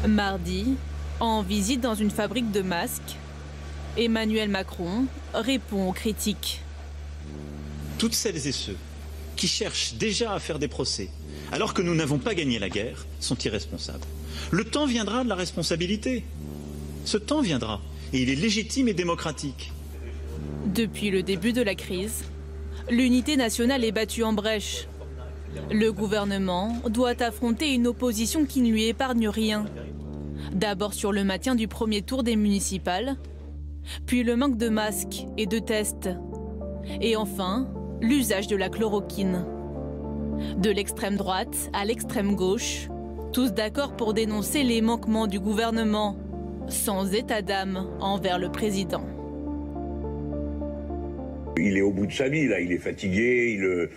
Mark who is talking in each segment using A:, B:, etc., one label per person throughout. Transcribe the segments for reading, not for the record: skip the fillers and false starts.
A: Mardi, en visite dans une fabrique de masques, Emmanuel Macron répond aux critiques.
B: Toutes celles et ceux qui cherchent déjà à faire des procès, alors que nous n'avons pas gagné la guerre, sont irresponsables. Le temps viendra de la responsabilité. Ce temps viendra, et il est légitime et démocratique.
A: Depuis le début de la crise, l'unité nationale est battue en brèche. Le gouvernement doit affronter une opposition qui ne lui épargne rien. D'abord sur le maintien du premier tour des municipales, puis le manque de masques et de tests. Et enfin, l'usage de la chloroquine. De l'extrême droite à l'extrême gauche, tous d'accord pour dénoncer les manquements du gouvernement, sans état d'âme envers le président.
C: Il est au bout de sa vie, là, il est fatigué,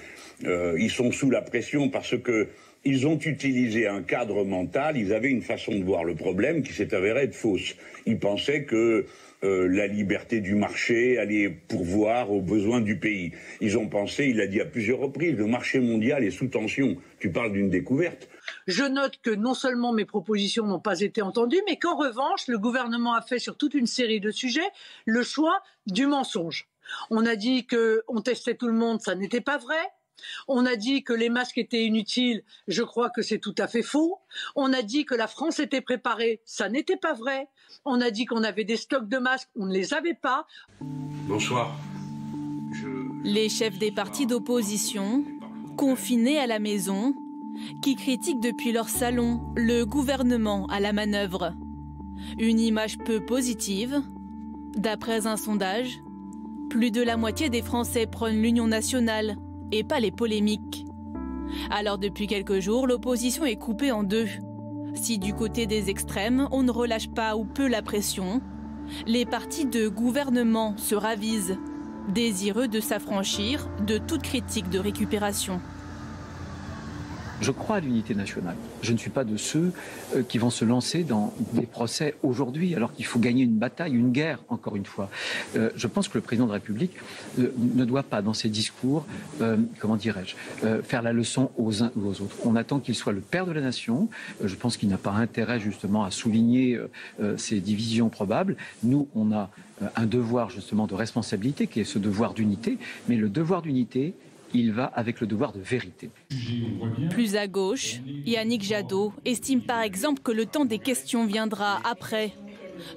C: ils sont sous la pression parce que ils ont utilisé un cadre mental, ils avaient une façon de voir le problème qui s'est avérée être fausse. Ils pensaient que la liberté du marché allait pourvoir aux besoins du pays. Ils ont pensé, il a dit à plusieurs reprises, le marché mondial est sous tension. Tu parles d'une découverte.
D: Je note que non seulement mes propositions n'ont pas été entendues, mais qu'en revanche, le gouvernement a fait sur toute une série de sujets le choix du mensonge. On a dit qu'on testait tout le monde, ça n'était pas vrai. On a dit que les masques étaient inutiles, je crois que c'est tout à fait faux. On a dit que la France était préparée, ça n'était pas vrai. On a dit qu'on avait des stocks de masques, on ne les avait pas.
E: Bonsoir.
A: Les chefs des partis d'opposition, confinés à la maison, qui critiquent depuis leur salon le gouvernement à la manœuvre. Une image peu positive. D'après un sondage, plus de la moitié des Français prônent l'union nationale et pas les polémiques. Alors depuis quelques jours, l'opposition est coupée en deux. Si du côté des extrêmes, on ne relâche pas ou peu la pression, les partis de gouvernement se ravisent, désireux de s'affranchir de toute critique de récupération.
F: Je crois à l'unité nationale. Je ne suis pas de ceux qui vont se lancer dans des procès aujourd'hui, alors qu'il faut gagner une bataille, une guerre, encore une fois. Je pense que le président de la République ne doit pas, dans ses discours, faire la leçon aux uns ou aux autres. On attend qu'il soit le père de la nation. Je pense qu'il n'a pas intérêt, justement, à souligner ces divisions probables. Nous, on a un devoir, justement, de responsabilité, qui est ce devoir d'unité. Mais le devoir d'unité, il va avec le devoir de vérité.
A: Plus à gauche, Yannick Jadot estime par exemple que le temps des questions viendra après,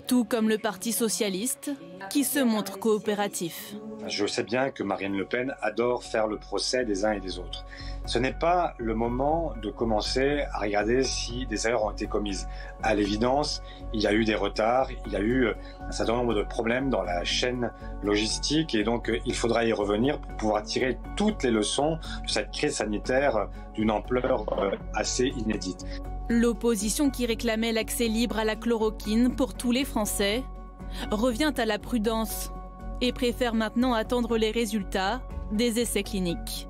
A: tout comme le Parti socialiste, qui se montre coopératif.
G: Je sais bien que Marine Le Pen adore faire le procès des uns et des autres. Ce n'est pas le moment de commencer à regarder si des erreurs ont été commises. À l'évidence, il y a eu des retards, il y a eu un certain nombre de problèmes dans la chaîne logistique et donc il faudra y revenir pour pouvoir tirer toutes les leçons de cette crise sanitaire d'une ampleur assez inédite.
A: L'opposition qui réclamait l'accès libre à la chloroquine pour tous les Français revient à la prudence et préfère maintenant attendre les résultats des essais cliniques.